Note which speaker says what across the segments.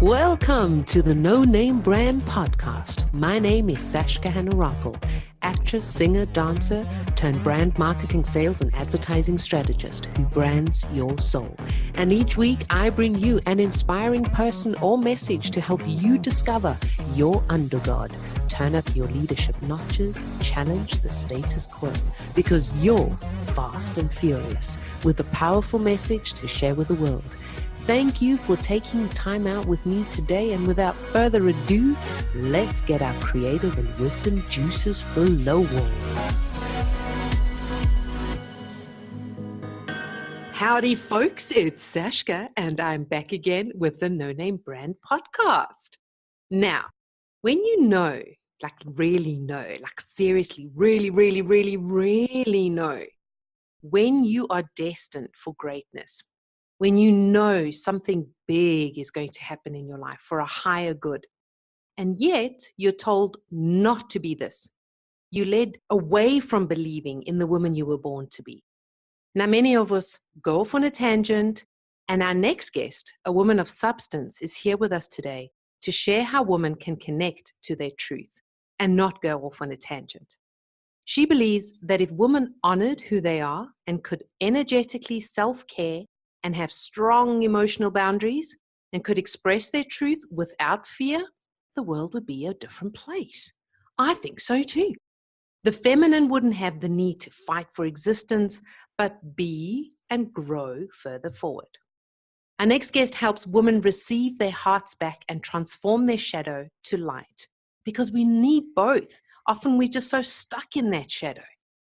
Speaker 1: Welcome to the No Name Brand Podcast. My name is Sashka Hanarappel, actress, singer, dancer, turned brand marketing, sales, and advertising strategist who brands your soul. And each week I bring you an inspiring person or message to help you discover your undergod, turn up your leadership notches, challenge the status quo, because you're fast and furious with a powerful message to share with the world. Thank you for taking time out with me today, and without further ado, let's get our creative and wisdom juices flowing. Howdy folks, it's Sashka and I'm back again with the No Name Brand Podcast. Now, when you know, like really know, like seriously, really know, when you are destined for greatness, when you know something big is going to happen in your life for a higher good, and yet you're told not to be this. You led away from believing in the woman you were born to be. Now, many of us go off on a tangent, and our next guest, a woman of substance, is here with us today to share how women can connect to their truth and not go off on a tangent. She believes that if women honored who they are and could energetically self-care and have strong emotional boundaries and could express their truth without fear, the world would be a different place. I think so too. The feminine wouldn't have the need to fight for existence, but be and grow further forward. Our next guest helps women receive their hearts back and transform their shadow to light, because we need both. Often we're just so stuck in that shadow,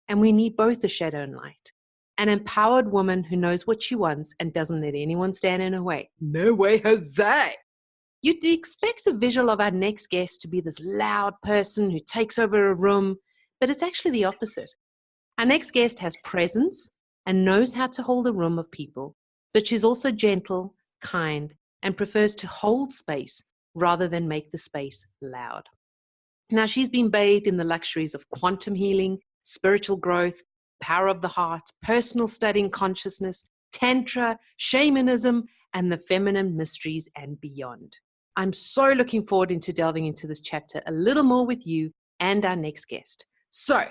Speaker 1: and we need both the shadow and light. An empowered woman who knows what she wants and doesn't let anyone stand in her way. No way, Jose! You'd expect a visual of our next guest to be this loud person who takes over a room, but it's actually the opposite. Our next guest has presence and knows how to hold a room of people, but she's also gentle, kind, and prefers to hold space rather than make the space loud. Now, she's been bathed in the luxuries of quantum healing, spiritual growth, power of the heart, personal study in consciousness, Tantra, shamanism, and the feminine mysteries and beyond. I'm so looking forward into delving into this chapter a little more with you and our next guest. So,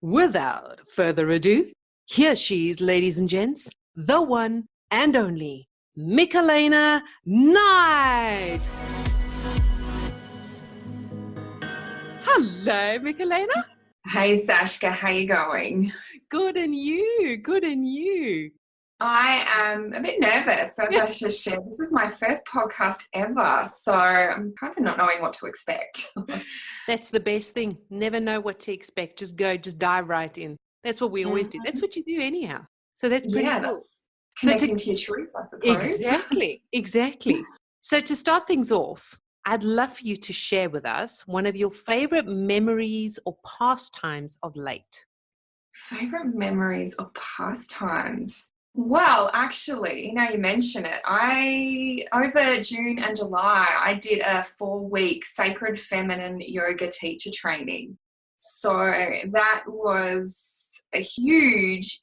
Speaker 1: without further ado, here she is, ladies and gents, the one and only Mikalena Knight. Hello, Mikalena.
Speaker 2: Hey, Sashka, how you going?
Speaker 1: Good, and you? Good, and you?
Speaker 2: I am a bit nervous, as I just shared. This is my first podcast ever, so I'm kind of not knowing what to expect.
Speaker 1: That's the best thing. Never know what to expect. Just go, just dive right in. That's what we always do. That's what you do anyhow. So that's pretty cool.
Speaker 2: That's connecting to your truth, I suppose.
Speaker 1: Exactly. So to start things off, I'd love for you to share with us one of your favorite memories or pastimes of late.
Speaker 2: Favorite memories or pastimes? Well, actually, now you mention it, over June and July, I did a 4-week sacred feminine yoga teacher training. So that was a huge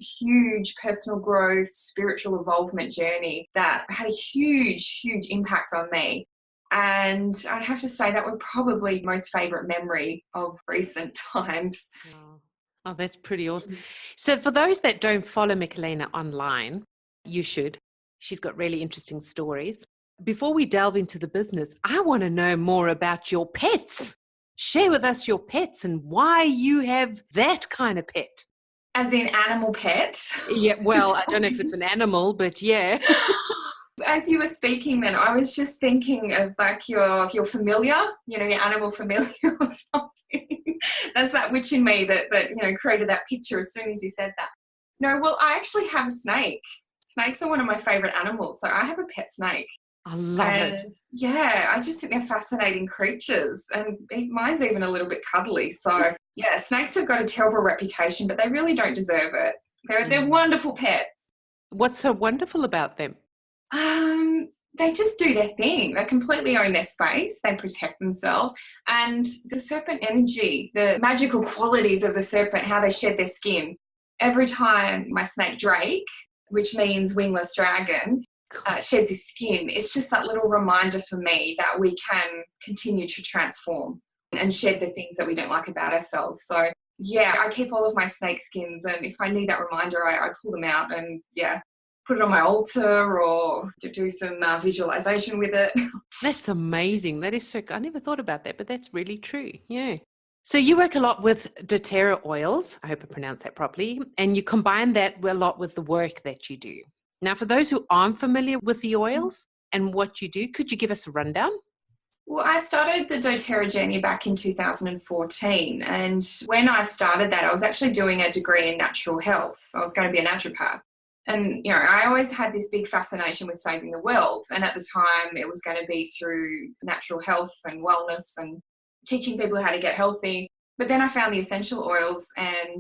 Speaker 2: personal growth, spiritual evolvement journey that had a huge impact on me. And I'd have to say that was probably my most favorite memory of recent times.
Speaker 1: Wow. Oh, that's pretty awesome. So for those that don't follow Mikalena online, you should. She's got really interesting stories. Before we delve into the business, I want to know more about your pets. Share with us your pets and why you have that kind of pet.
Speaker 2: As in animal pet?
Speaker 1: Yeah, well, I don't know if it's an animal, but yeah.
Speaker 2: As you were speaking then, I was just thinking of like your familiar, your animal familiar or something. That's that witch in me that created that picture as soon as you said that. No, well, I actually have a snake. Snakes are one of my favorite animals. So I have a pet snake.
Speaker 1: I love it.
Speaker 2: Yeah, I just think they're fascinating creatures. And mine's even a little bit cuddly. So yeah, snakes have got a terrible reputation, but they really don't deserve it. They're wonderful pets.
Speaker 1: What's so wonderful about them?
Speaker 2: They just do their thing. They completely own their space. They protect themselves. And the serpent energy, the magical qualities of the serpent, how they shed their skin. Every time my snake Drake, which means wingless dragon, sheds his skin. It's just that little reminder for me that we can continue to transform and shed the things that we don't like about ourselves. So yeah, I keep all of my snake skins, and if I need that reminder, I pull them out and put it on my altar or to do some visualization with it.
Speaker 1: That's amazing. That is so, I never thought about that, but that's really true. Yeah. So you work a lot with doTERRA oils. I hope I pronounced that properly. And you combine that a lot with the work that you do. Now, for those who aren't familiar with the oils and what you do, could you give us a rundown?
Speaker 2: Well, I started the doTERRA journey back in 2014. And when I started that, I was actually doing a degree in natural health. I was going to be a naturopath. And, I always had this big fascination with saving the world. And at the time, it was going to be through natural health and wellness and teaching people how to get healthy. But then I found the essential oils and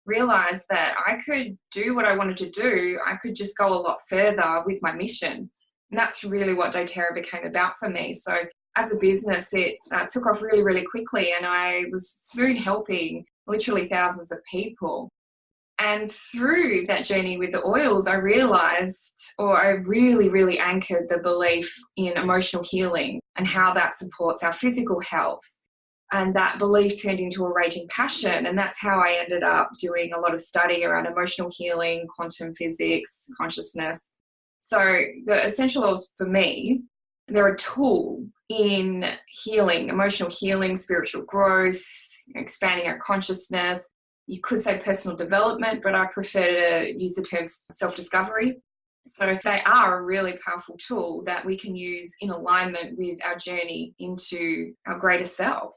Speaker 2: realized that I could do what I wanted to do. I could just go a lot further with my mission. And that's really what doTERRA became about for me. So as a business, it took off really, really quickly. And I was soon helping literally thousands of people. And through that journey with the oils, I realized, or I really, really anchored the belief in emotional healing and how that supports our physical health. And that belief turned into a raging passion. And that's how I ended up doing a lot of study around emotional healing, quantum physics, consciousness. So the essential oils for me, they're a tool in healing, emotional healing, spiritual growth, expanding our consciousness. You could say personal development, but I prefer to use the term self-discovery. So they are a really powerful tool that we can use in alignment with our journey into our greater self.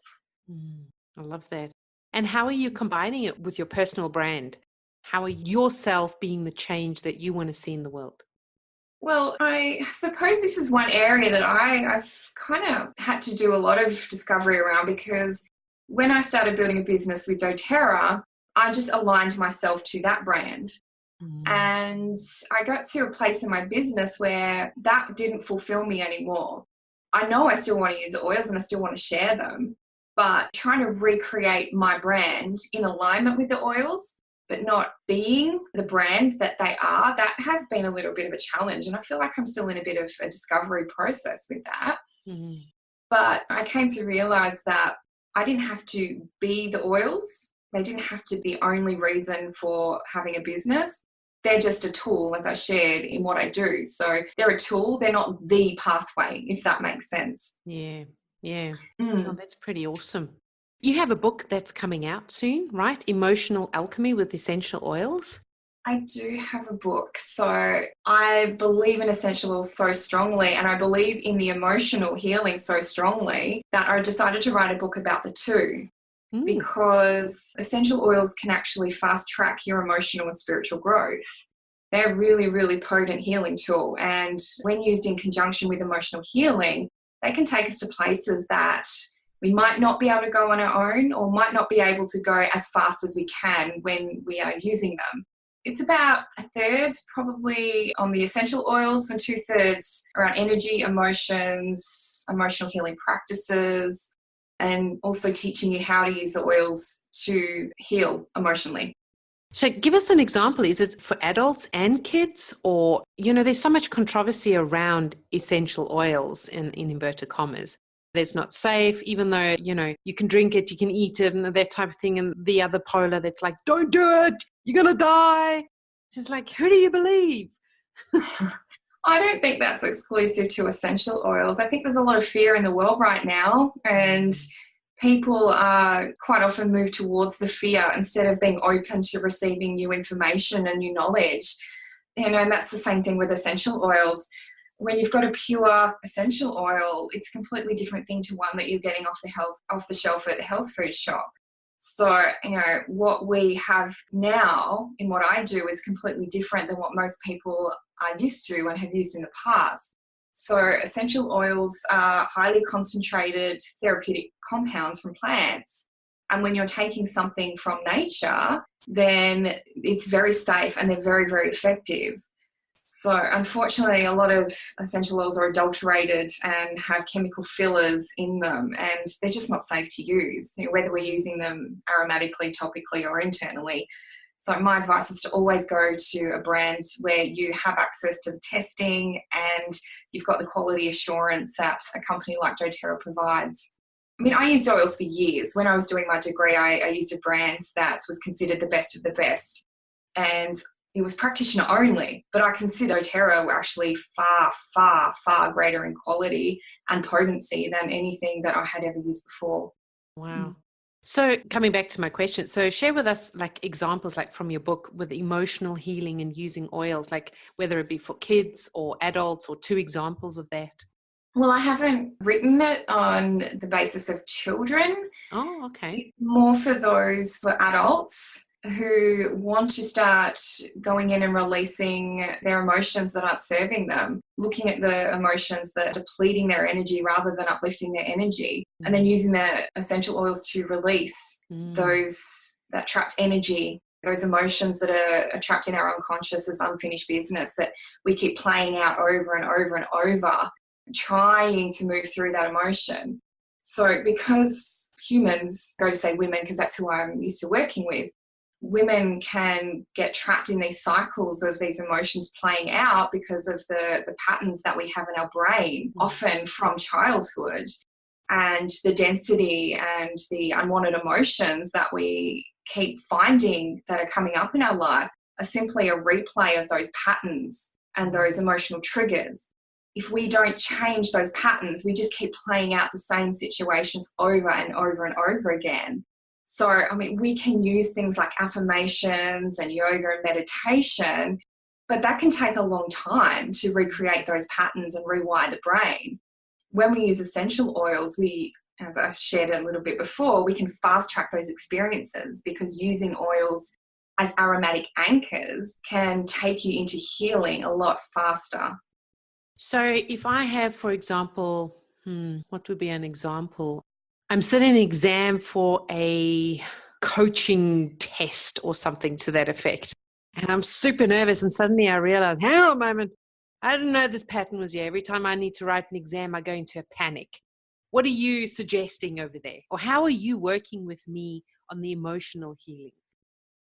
Speaker 1: I love that. And how are you combining it with your personal brand? How are yourself being the change that you want to see in the world?
Speaker 2: Well, I suppose this is one area that I've kind of had to do a lot of discovery around, because when I started building a business with doTERRA, I just aligned myself to that brand. And I got to a place in my business where that didn't fulfill me anymore. I know I still want to use the oils and I still want to share them, but trying to recreate my brand in alignment with the oils, but not being the brand that they are, that has been a little bit of a challenge. And I feel like I'm still in a bit of a discovery process with that. But I came to realize that I didn't have to be the oils. They didn't have to be the only reason for having a business. They're just a tool, as I shared, in what I do. So they're a tool. They're not the pathway, if that makes sense.
Speaker 1: Yeah. Oh, that's pretty awesome. You have a book that's coming out soon, right? Emotional Alchemy with Essential Oils.
Speaker 2: I do have a book. So I believe in essential oils so strongly, and I believe in the emotional healing so strongly that I decided to write a book about the two. Because essential oils can actually fast track your emotional and spiritual growth. They're a really, really potent healing tool. And when used in conjunction with emotional healing, they can take us to places that we might not be able to go on our own, or might not be able to go as fast as we can when we are using them. It's about a third probably on the essential oils and 2/3 around energy, emotions, emotional healing practices, and also teaching you how to use the oils to heal emotionally.
Speaker 1: So give us an example. Is it for adults and kids? Or, there's so much controversy around essential oils in inverted commas. That's not safe, even though, you can drink it, you can eat it, and that type of thing. And the other polar that's like, don't do it, you're going to die. It's just like, who do you believe?
Speaker 2: I don't think that's exclusive to essential oils. I think there's a lot of fear in the world right now, and people are quite often moved towards the fear instead of being open to receiving new information and new knowledge. And that's the same thing with essential oils. When you've got a pure essential oil, it's a completely different thing to one that you're getting off the shelf at the health food shop. So, what we have now in what I do is completely different than what most people are used to and have used in the past. So essential oils are highly concentrated therapeutic compounds from plants. And when you're taking something from nature, then it's very safe and they're very, very effective. So unfortunately, a lot of essential oils are adulterated and have chemical fillers in them, and they're just not safe to use, whether we're using them aromatically, topically, or internally. So my advice is to always go to a brand where you have access to the testing and you've got the quality assurance that a company like doTERRA provides. I mean, I used oils for years. When I was doing my degree, I used a brand that was considered the best of the best. And it was practitioner only, but I consider doTERRA were actually far, far, far greater in quality and potency than anything that I had ever used before.
Speaker 1: Wow. So coming back to my question, so share with us like examples like from your book with emotional healing and using oils, like whether it be for kids or adults, or 2 examples of that.
Speaker 2: Well, I haven't written it on the basis of children.
Speaker 1: Oh, okay.
Speaker 2: More for those for adults who want to start going in and releasing their emotions that aren't serving them, looking at the emotions that are depleting their energy rather than uplifting their energy, and then using the essential oils to release those that trapped energy, those emotions that are trapped in our unconscious as unfinished business that we keep playing out over and over and over, trying to move through that emotion. So because humans, go to say women because that's who I'm used to working with, women can get trapped in these cycles of these emotions playing out because of the patterns that we have in our brain, often from childhood, and the density and the unwanted emotions that we keep finding that are coming up in our life are simply a replay of those patterns and those emotional triggers. If we don't change those patterns, we just keep playing out the same situations over and over and over again. So, I mean, we can use things like affirmations and yoga and meditation, but that can take a long time to recreate those patterns and rewire the brain. When we use essential oils, as I shared a little bit before, we can fast track those experiences because using oils as aromatic anchors can take you into healing a lot faster.
Speaker 1: So if I have, for example, what would be an example? I'm sitting an exam for a coaching test or something to that effect. And I'm super nervous. And suddenly I realize, hang on a moment, I didn't know this pattern was here. Every time I need to write an exam, I go into a panic. What are you suggesting over there? Or how are you working with me on the emotional healing?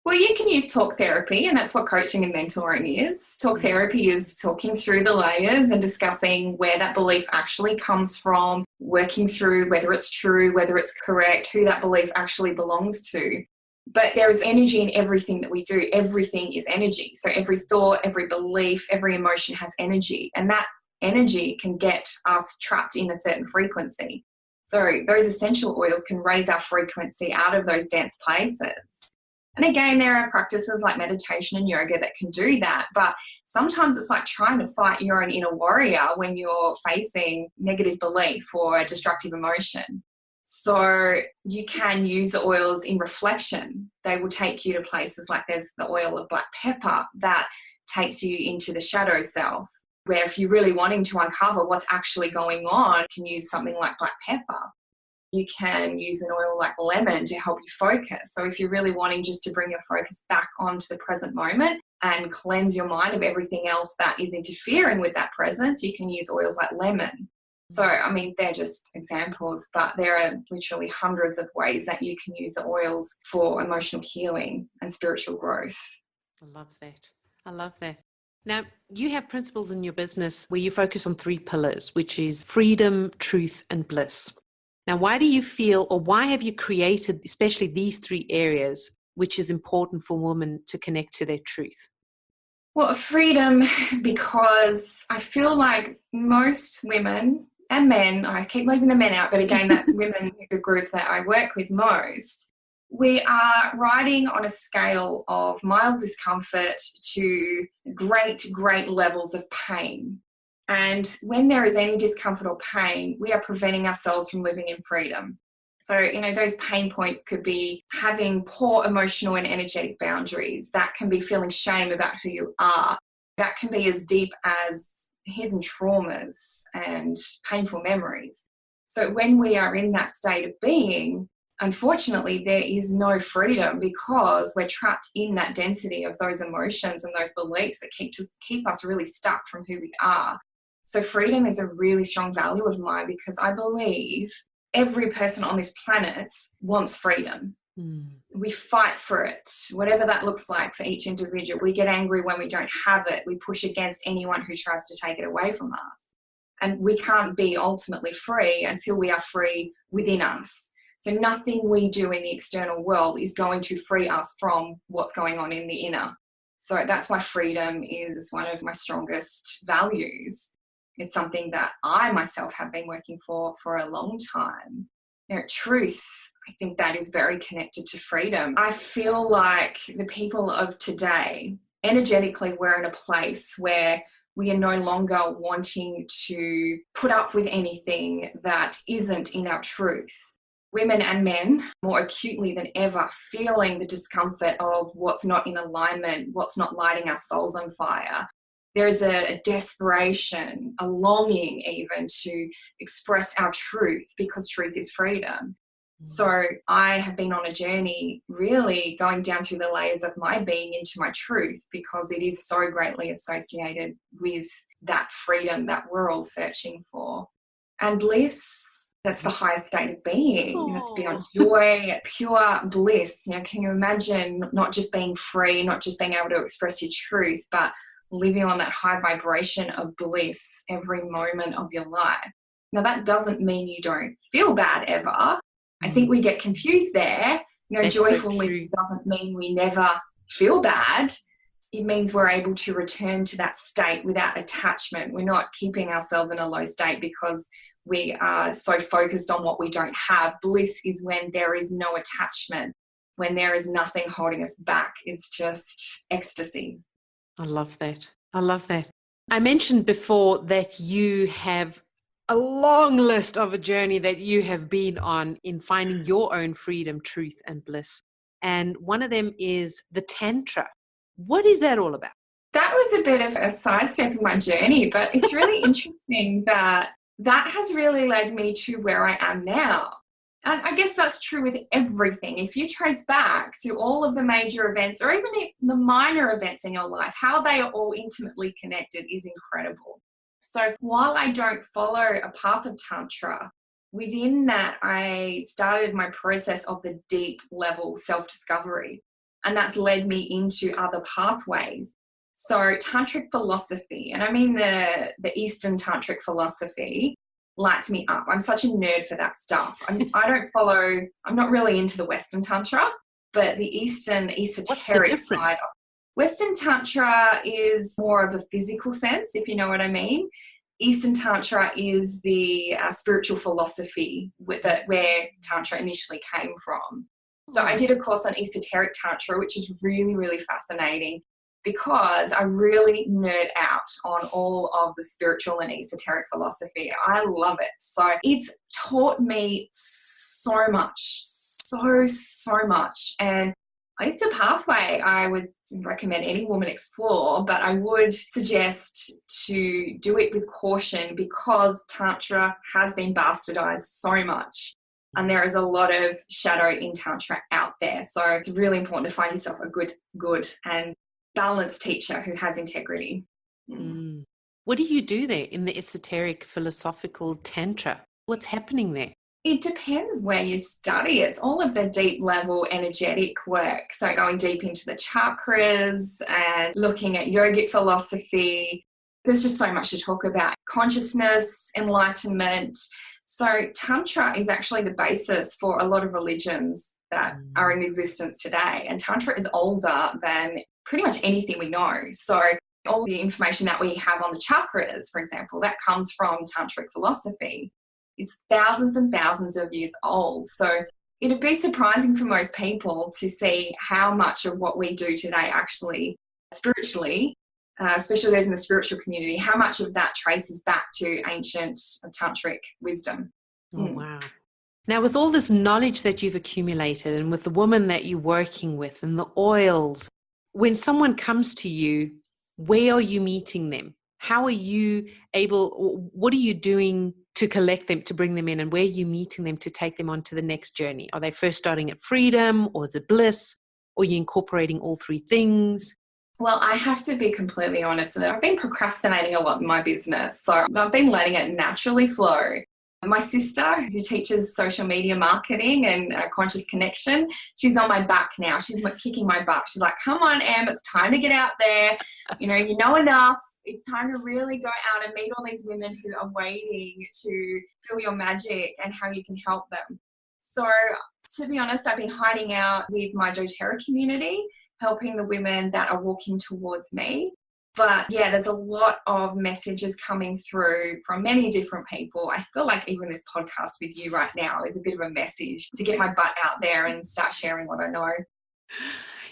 Speaker 2: Well, you can use talk therapy, and that's what coaching and mentoring is. Talk therapy is talking through the layers and discussing where that belief actually comes from, working through whether it's true, whether it's correct, who that belief actually belongs to. But there is energy in everything that we do. Everything is energy. So every thought, every belief, every emotion has energy, and that energy can get us trapped in a certain frequency. So those essential oils can raise our frequency out of those dense places. And again, there are practices like meditation and yoga that can do that. But sometimes it's like trying to fight your own inner warrior when you're facing negative belief or a destructive emotion. So you can use the oils in reflection. They will take you to places like there's the oil of black pepper that takes you into the shadow self, where if you're really wanting to uncover what's actually going on, you can use something like black pepper. You can use an oil like lemon to help you focus. So if you're really wanting just to bring your focus back onto the present moment and cleanse your mind of everything else that is interfering with that presence, you can use oils like lemon. So, I mean, they're just examples, but there are literally hundreds of ways that you can use the oils for emotional healing and spiritual growth.
Speaker 1: I love that. I love that. Now, you have principles in your business where you focus on 3 pillars, which is freedom, truth, and bliss. Now, why do you feel, or why have you created especially these 3 areas, which is important for women to connect to their truth?
Speaker 2: Well, freedom, because I feel like most women and men, I keep leaving the men out, but again, that's women, the group that I work with most. We are riding on a scale of mild discomfort to great, great levels of pain. And when there is any discomfort or pain, we are preventing ourselves from living in freedom. So, those pain points could be having poor emotional and energetic boundaries. That can be feeling shame about who you are. That can be as deep as hidden traumas and painful memories. So when we are in that state of being, unfortunately, there is no freedom because we're trapped in that density of those emotions and those beliefs that keep us really stuck from who we are. So freedom is a really strong value of mine because I believe every person on this planet wants freedom. We fight for it, whatever that looks like for each individual. We get angry when we don't have it. We push against anyone who tries to take it away from us. And we can't be ultimately free until we are free within us. So nothing we do in the external world is going to free us from what's going on in the inner. So that's why freedom is one of my strongest values. It's something that I myself have been working for a long time. Truth, I think that is very connected to freedom. I feel like the people of today, energetically, we're in a place where we are no longer wanting to put up with anything that isn't in our truth. Women and men, more acutely than ever, feeling the discomfort of what's not in alignment, what's not lighting our souls on fire. There's a desperation, a longing even to express our truth, because truth is freedom. So I have been on a journey really going down through the layers of my being into my truth, because it is so greatly associated with that freedom that we're all searching for. And bliss, that's the highest state of being. That's beyond joy, pure bliss. Can you imagine not just being free, not just being able to express your truth, but living on that high vibration of bliss every moment of your life? Now, that doesn't mean you don't feel bad ever. I think we get confused there. Joyfully doesn't mean we never feel bad. It means we're able to return to that state without attachment. We're not keeping ourselves in a low state because we are so focused on what we don't have. Bliss is when there is no attachment, when there is nothing holding us back. It's just ecstasy.
Speaker 1: I love that. I love that. I mentioned before that you have a long list of a journey that you have been on in finding your own freedom, truth, and bliss. And one of them is the Tantra. What is that all about?
Speaker 2: That was a bit of a sidestep in my journey, but it's really interesting that has really led me to where I am now. And I guess that's true with everything. If you trace back to all of the major events, or even the minor events in your life, how they are all intimately connected is incredible. So while I don't follow a path of Tantra, within that I started my process of the deep level self-discovery. And that's led me into other pathways. So tantric philosophy, and I mean the Eastern tantric philosophy, lights me up. I'm such a nerd for that stuff. I'm not really into the Western Tantra, but the Eastern esoteric side. Western Tantra is more of a physical sense, if you know what I mean. Eastern Tantra is the spiritual philosophy where Tantra initially came from. So I did a course on esoteric Tantra, which is really, really fascinating, because I really nerd out on all of the spiritual and esoteric philosophy. I love it. So it's taught me so much, so much. And it's a pathway I would recommend any woman explore, but I would suggest to do it with caution, because Tantra has been bastardized so much. And there is a lot of shadow in Tantra out there. So it's really important to find yourself a good and balanced teacher who has integrity.
Speaker 1: What do you do there in the esoteric philosophical Tantra? What's happening there?
Speaker 2: It depends where you study. It's all of the deep level energetic work. So going deep into the chakras and looking at yogic philosophy. There's just so much to talk about. Consciousness, enlightenment. So Tantra is actually the basis for a lot of religions that are in existence today. And Tantra is older than pretty much anything we know. So all the information that we have on the chakras, for example, that comes from Tantric philosophy. It's thousands and thousands of years old. So it'd be surprising for most people to see how much of what we do today actually spiritually, especially those in the spiritual community, how much of that traces back to ancient Tantric wisdom.
Speaker 1: Wow. Now, with all this knowledge that you've accumulated, and with the woman that you're working with and the oils, when someone comes to you, where are you meeting them? How are you able, what are you doing to collect them, to bring them in, and where are you meeting them to take them on to the next journey? Are they first starting at freedom, or is it bliss, or are you incorporating all three things?
Speaker 2: Well, I have to be completely honest. I've been procrastinating a lot in my business. So I've been letting it naturally flow. My sister, who teaches social media marketing and conscious connection, she's on my back now. She's kicking my butt. She's like, come on, Em, it's time to get out there. You know enough. It's time to really go out and meet all these women who are waiting to feel your magic and how you can help them. So, to be honest, I've been hiding out with my DoTERRA community, helping the women that are walking towards me. But yeah, there's a lot of messages coming through from many different people. I feel like even this podcast with you right now is a bit of a message to get my butt out there and start sharing what I know.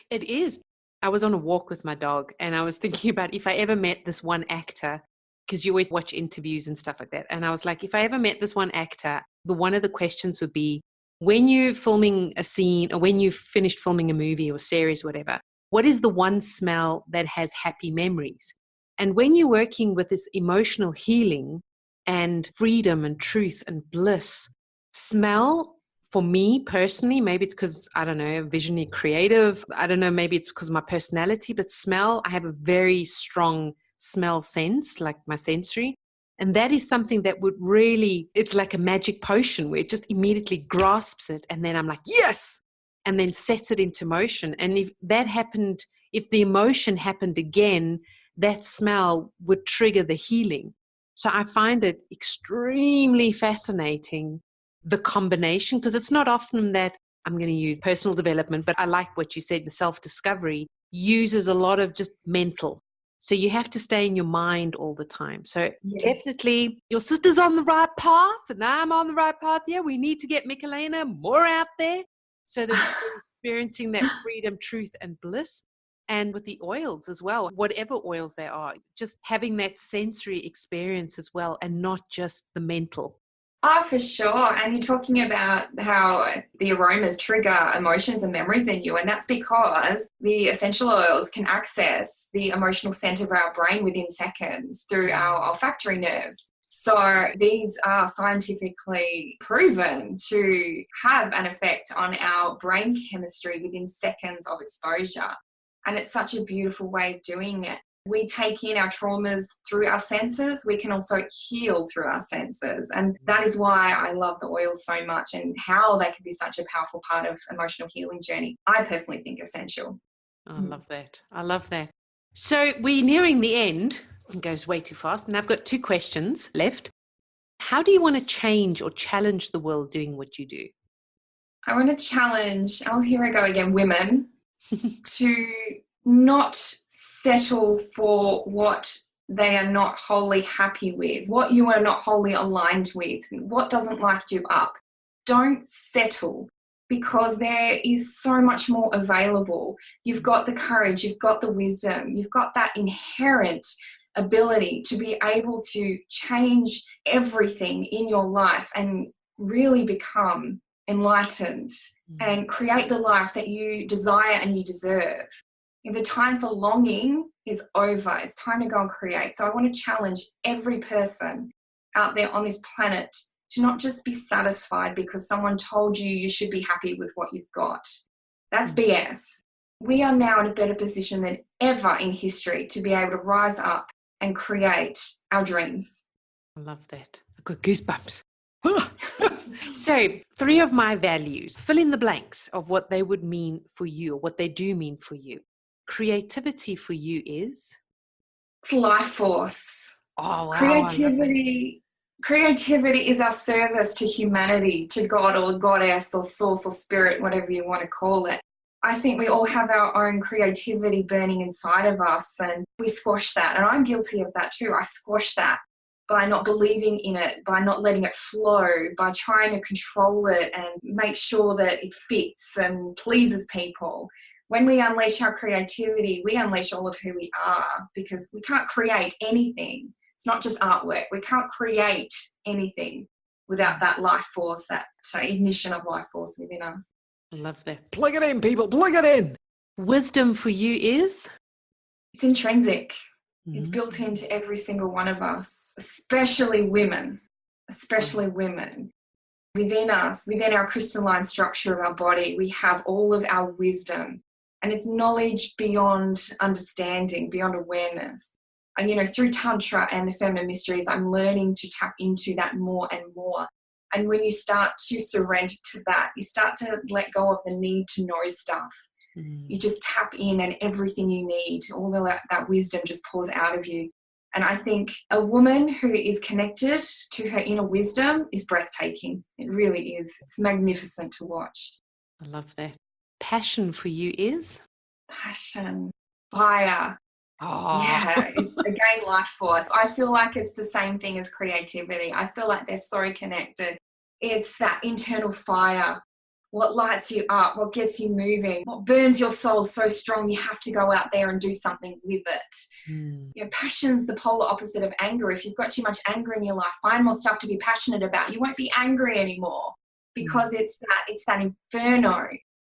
Speaker 1: It is. I was on a walk with my dog and I was thinking about if I ever met this one actor, because you always watch interviews and stuff like that. And I was like, if I ever met this one actor, one of the questions would be, when you're filming a scene or when you've finished filming a movie or series, whatever, what is the one smell that has happy memories? And when you're working with this emotional healing and freedom and truth and bliss, smell, for me personally, maybe it's because, I don't know, visionary creative. I don't know, maybe it's because of my personality, but smell, I have a very strong smell sense, like my sensory. And that is something that would really, it's like a magic potion where it just immediately grasps it. And then I'm like, yes, and then sets it into motion. And if that happened, if the emotion happened again, that smell would trigger the healing. So I find it extremely fascinating, the combination, because it's not often that I'm going to use personal development, but I like what you said, the self-discovery uses a lot of just mental. So you have to stay in your mind all the time. So definitely your sister's on the right path and I'm on the right path. Yeah, we need to get Mikalena more out there so that we're experiencing that freedom, truth, and bliss. And with the oils as well, whatever oils they are, just having that sensory experience as well and not just the mental.
Speaker 2: Oh, for sure. And you're talking about how the aromas trigger emotions and memories in you. And that's because the essential oils can access the emotional center of our brain within seconds through our olfactory nerves. So these are scientifically proven to have an effect on our brain chemistry within seconds of exposure. And it's such a beautiful way of doing it. We take in our traumas through our senses. We can also heal through our senses. And that is why I love the oils so much and how they can be such a powerful part of emotional healing journey. I personally think essential.
Speaker 1: I love that. I love that. So we're nearing the end. It goes way too fast. And I've got 2 questions left. How do you want to change or challenge the world doing what you do?
Speaker 2: I want to challenge, here I go again, women to not settle for what they are not wholly happy with, what you are not wholly aligned with, what doesn't light you up. Don't settle, because there is so much more available. You've got the courage, you've got the wisdom, you've got that inherent ability to be able to change everything in your life and really become enlightened and create the life that you desire and you deserve. The time for longing is over. It's time to go and create. So I want to challenge every person out there on this planet to not just be satisfied because someone told you you should be happy with what you've got. That's BS. We are now in a better position than ever in history to be able to rise up and create our dreams.
Speaker 1: I love that. I've got goosebumps. So 3 of my values, fill in the blanks of what they would mean for you or what they do mean for you. Creativity for you is?
Speaker 2: It's life force.
Speaker 1: Oh, wow.
Speaker 2: Creativity is our service to humanity, to God or goddess or source or spirit, whatever you want to call it. I think we all have our own creativity burning inside of us and we squash that. And I'm guilty of that too. I squash that by not believing in it, by not letting it flow, by trying to control it and make sure that it fits and pleases people. When we unleash our creativity, we unleash all of who we are, because we can't create anything. It's not just artwork. We can't create anything without that life force, that ignition of life force within us.
Speaker 1: I love that. Plug it in, people. Plug it in. Wisdom for you is?
Speaker 2: It's intrinsic. It's built into every single one of us, especially women. Within us, within our crystalline structure of our body, we have all of our wisdom. And it's knowledge beyond understanding, beyond awareness. And, through Tantra and the feminine mysteries, I'm learning to tap into that more and more. And when you start to surrender to that, you start to let go of the need to know stuff. You just tap in and everything you need, all that wisdom just pours out of you. And I think a woman who is connected to her inner wisdom is breathtaking. It really is. It's magnificent to watch.
Speaker 1: I love that. Passion for you is?
Speaker 2: Passion, fire.
Speaker 1: Oh.
Speaker 2: Yeah, it's again life force. I feel like it's the same thing as creativity. I feel like they're so connected. It's that internal fire. What lights you up, what gets you moving, what burns your soul so strong you have to go out there and do something with it. Passion's the polar opposite of anger. If you've got too much anger in your life, find more stuff to be passionate about. You won't be angry anymore because it's that inferno.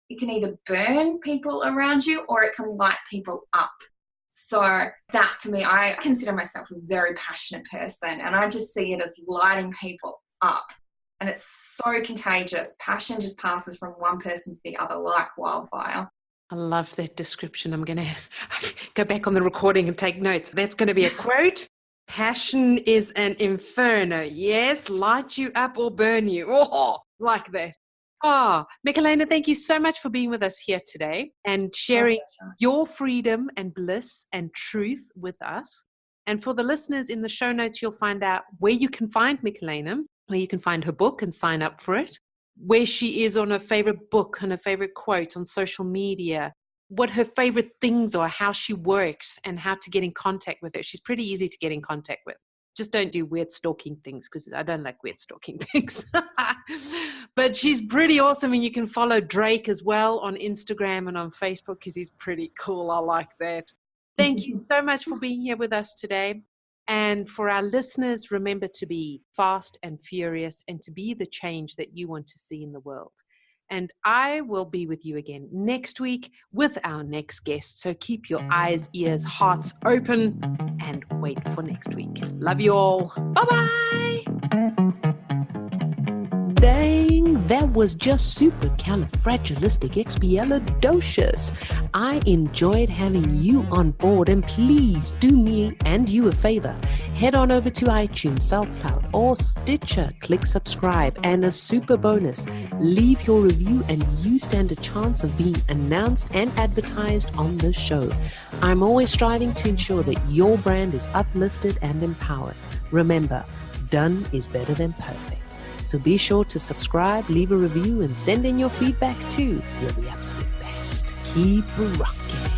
Speaker 2: It can either burn people around you or it can light people up. So that for me, I consider myself a very passionate person, and I just see it as lighting people up. And it's so contagious. Passion just passes from one person to the other like wildfire.
Speaker 1: I love that description. I'm going to go back on the recording and take notes. That's going to be a quote. Passion is an inferno. Yes, light you up or burn you. Oh, like that. Oh, Mikalena, thank you so much for being with us here today and sharing your freedom and bliss and truth with us. And for the listeners, in the show notes, you'll find out where you can find Mikalena, where you can find her book and sign up for it, where she is on her favorite book and her favorite quote on social media, what her favorite things are, how she works, and how to get in contact with her. She's pretty easy to get in contact with. Just don't do weird stalking things, because I don't like weird stalking things. But she's pretty awesome, and you can follow Drake as well on Instagram and on Facebook because he's pretty cool. I like that. Thank you so much for being here with us today. And for our listeners, remember to be fast and furious and to be the change that you want to see in the world. And I will be with you again next week with our next guest. So keep your eyes, ears, hearts open and wait for next week. Love you all. Bye-bye. Dang, that was just supercalifragilisticexpialidocious. I enjoyed having you on board, and please do me and you a favor. Head on over to iTunes, SoundCloud, or Stitcher. Click subscribe, and a super bonus, leave your review and you stand a chance of being announced and advertised on the show. I'm always striving to ensure that your brand is uplifted and empowered. Remember, done is better than perfect. So be sure to subscribe, leave a review, and send in your feedback too. You're the absolute best. Keep rocking.